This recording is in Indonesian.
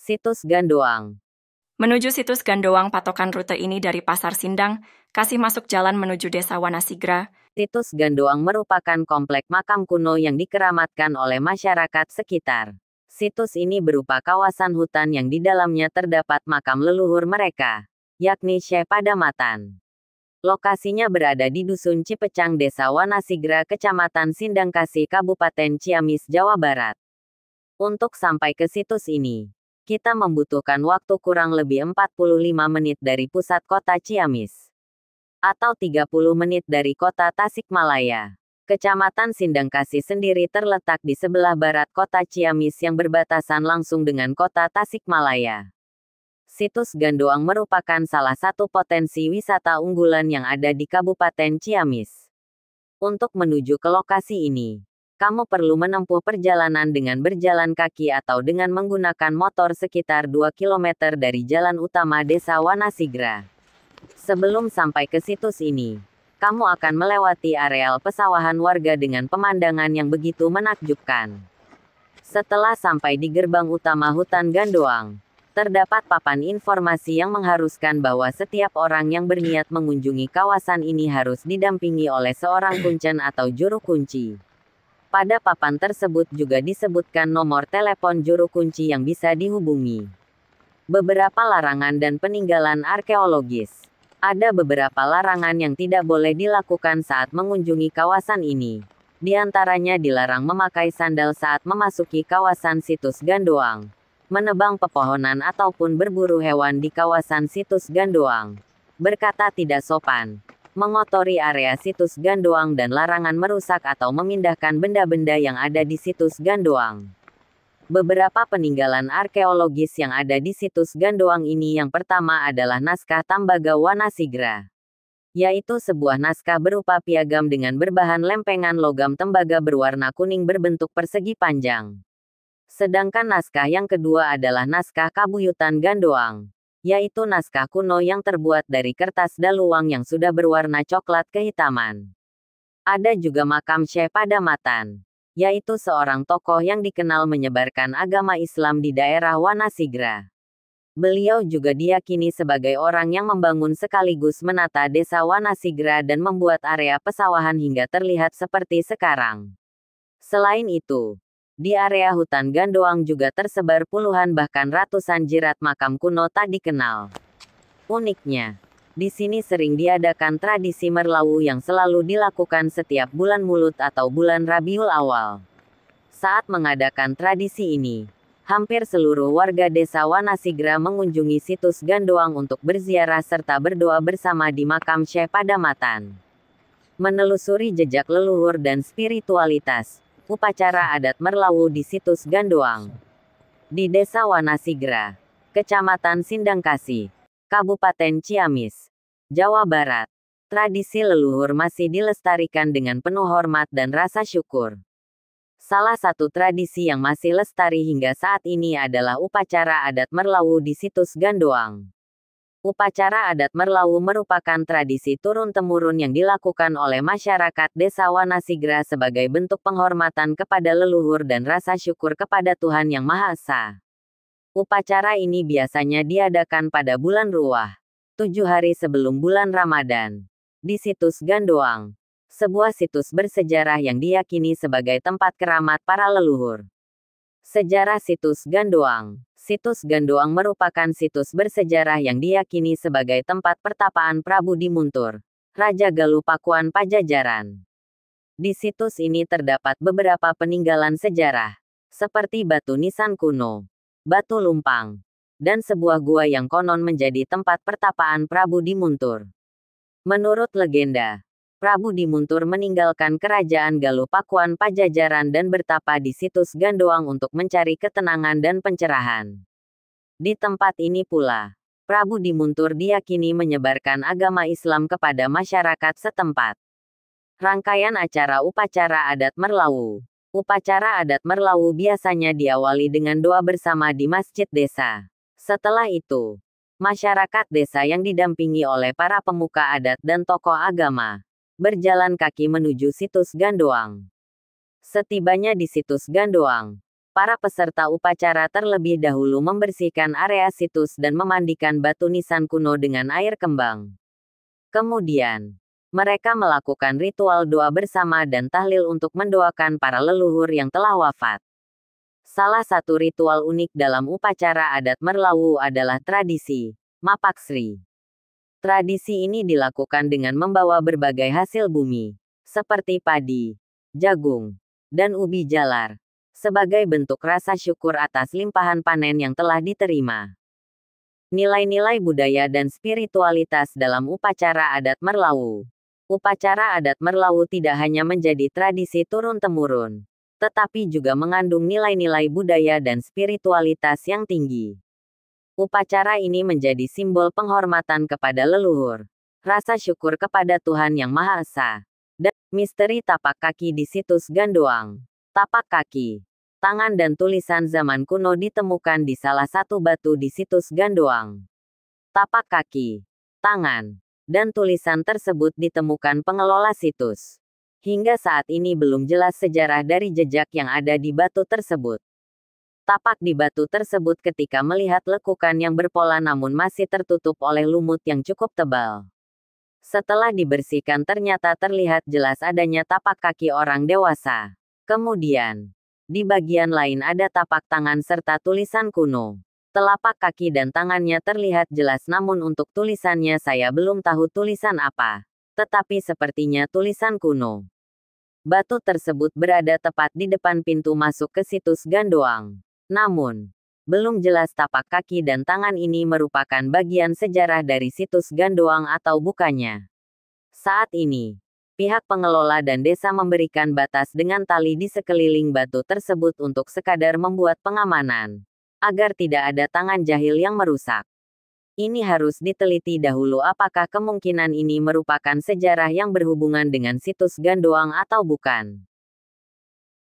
Situs Gandoang. Menuju situs Gandoang, patokan rute ini dari Pasar Sindang, kasih masuk jalan menuju Desa Wanasigra. Situs Gandoang merupakan komplek makam kuno yang dikeramatkan oleh masyarakat sekitar. Situs ini berupa kawasan hutan yang di dalamnya terdapat makam leluhur mereka, yakni Syekh Padamatan. Lokasinya berada di Dusun Cipecang, Desa Wanasigra, Kecamatan Sindangkasih, Kabupaten Ciamis, Jawa Barat. Untuk sampai ke situs ini, kita membutuhkan waktu kurang lebih 45 menit dari pusat kota Ciamis, atau 30 menit dari kota Tasikmalaya. Kecamatan Sindangkasih sendiri terletak di sebelah barat kota Ciamis yang berbatasan langsung dengan kota Tasikmalaya. Situs Gandoang merupakan salah satu potensi wisata unggulan yang ada di Kabupaten Ciamis. Untuk menuju ke lokasi ini, kamu perlu menempuh perjalanan dengan berjalan kaki atau dengan menggunakan motor sekitar 2 km dari jalan utama Desa Wanasigra. Sebelum sampai ke situs ini, kamu akan melewati areal pesawahan warga dengan pemandangan yang begitu menakjubkan. Setelah sampai di gerbang utama hutan Gandoang, terdapat papan informasi yang mengharuskan bahwa setiap orang yang berniat mengunjungi kawasan ini harus didampingi oleh seorang kuncen atau juru kunci. Pada papan tersebut juga disebutkan nomor telepon juru kunci yang bisa dihubungi. Beberapa larangan dan peninggalan arkeologis. Ada beberapa larangan yang tidak boleh dilakukan saat mengunjungi kawasan ini. Di antaranya dilarang memakai sandal saat memasuki kawasan situs Gandoang, menebang pepohonan ataupun berburu hewan di kawasan situs Gandoang, berkata tidak sopan, mengotori area situs Gandoang, dan larangan merusak atau memindahkan benda-benda yang ada di situs Gandoang. Beberapa peninggalan arkeologis yang ada di situs Gandoang ini, yang pertama adalah naskah Tambaga Wanasigra, yaitu sebuah naskah berupa piagam dengan berbahan lempengan logam tembaga berwarna kuning berbentuk persegi panjang. Sedangkan naskah yang kedua adalah naskah Kabuyutan Gandoang, yaitu naskah kuno yang terbuat dari kertas daluang yang sudah berwarna coklat kehitaman. Ada juga makam Syekh Padamatan, yaitu seorang tokoh yang dikenal menyebarkan agama Islam di daerah Wanasigra. Beliau juga diyakini sebagai orang yang membangun sekaligus menata Desa Wanasigra dan membuat area pesawahan hingga terlihat seperti sekarang. Selain itu, di area hutan Gandoang juga tersebar puluhan bahkan ratusan jirat makam kuno tak dikenal. Uniknya, di sini sering diadakan tradisi merlawu yang selalu dilakukan setiap bulan Mulut atau bulan Rabiul Awal. Saat mengadakan tradisi ini, hampir seluruh warga Desa Wanasigra mengunjungi situs Gandoang untuk berziarah serta berdoa bersama di makam Syekh Padamatan. Menelusuri jejak leluhur dan spiritualitas, upacara adat merlawu di situs Gandoang. Di Desa Wanasigra, Kecamatan Sindangkasih, Kabupaten Ciamis, Jawa Barat, tradisi leluhur masih dilestarikan dengan penuh hormat dan rasa syukur. Salah satu tradisi yang masih lestari hingga saat ini adalah upacara adat merlawu di situs Gandoang. Upacara adat merlawu merupakan tradisi turun-temurun yang dilakukan oleh masyarakat Desa Wanasigra sebagai bentuk penghormatan kepada leluhur dan rasa syukur kepada Tuhan Yang Maha Esa. Upacara ini biasanya diadakan pada bulan Ruwah, 7 hari sebelum bulan Ramadan, di situs Gandoang, sebuah situs bersejarah yang diyakini sebagai tempat keramat para leluhur. Sejarah situs Gandoang. Situs Gandoang merupakan situs bersejarah yang diyakini sebagai tempat pertapaan Prabu Dimuntur, Raja Galuh Pakuan Pajajaran. Di situs ini terdapat beberapa peninggalan sejarah, seperti batu nisan kuno, batu lumpang, dan sebuah gua yang konon menjadi tempat pertapaan Prabu Dimuntur. Menurut legenda, Prabu Dimuntur meninggalkan kerajaan Galuh Pakuan Pajajaran dan bertapa di situs Gandoang untuk mencari ketenangan dan pencerahan. Di tempat ini pula, Prabu Dimuntur diyakini menyebarkan agama Islam kepada masyarakat setempat. Rangkaian acara upacara adat merlawu. Upacara adat merlawu biasanya diawali dengan doa bersama di masjid desa. Setelah itu, masyarakat desa yang didampingi oleh para pemuka adat dan tokoh agama berjalan kaki menuju situs Gandoang. Setibanya di situs Gandoang, para peserta upacara terlebih dahulu membersihkan area situs dan memandikan batu nisan kuno dengan air kembang. Kemudian, mereka melakukan ritual doa bersama dan tahlil untuk mendoakan para leluhur yang telah wafat. Salah satu ritual unik dalam upacara adat Merlawu adalah tradisi Mapaksri. Tradisi ini dilakukan dengan membawa berbagai hasil bumi, seperti padi, jagung, dan ubi jalar, sebagai bentuk rasa syukur atas limpahan panen yang telah diterima. Nilai-nilai budaya dan spiritualitas dalam upacara adat Merlawu. Upacara adat Merlawu tidak hanya menjadi tradisi turun-temurun, tetapi juga mengandung nilai-nilai budaya dan spiritualitas yang tinggi. Upacara ini menjadi simbol penghormatan kepada leluhur, rasa syukur kepada Tuhan Yang Maha Esa, dan misteri tapak kaki di situs Gandoang. Tapak kaki, tangan dan tulisan zaman kuno ditemukan di salah satu batu di situs Gandoang. Tapak kaki, tangan, dan tulisan tersebut ditemukan pengelola situs. Hingga saat ini belum jelas sejarah dari jejak yang ada di batu tersebut. Tapak di batu tersebut ketika melihat lekukan yang berpola namun masih tertutup oleh lumut yang cukup tebal. Setelah dibersihkan ternyata terlihat jelas adanya tapak kaki orang dewasa. Kemudian, di bagian lain ada tapak tangan serta tulisan kuno. Telapak kaki dan tangannya terlihat jelas namun untuk tulisannya saya belum tahu tulisan apa. Tetapi sepertinya tulisan kuno. Batu tersebut berada tepat di depan pintu masuk ke situs Gandoang. Namun, belum jelas tapak kaki dan tangan ini merupakan bagian sejarah dari situs Gandoang atau bukannya. Saat ini, pihak pengelola dan desa memberikan batas dengan tali di sekeliling batu tersebut untuk sekadar membuat pengamanan, agar tidak ada tangan jahil yang merusak. Ini harus diteliti dahulu apakah kemungkinan ini merupakan sejarah yang berhubungan dengan situs Gandoang atau bukan.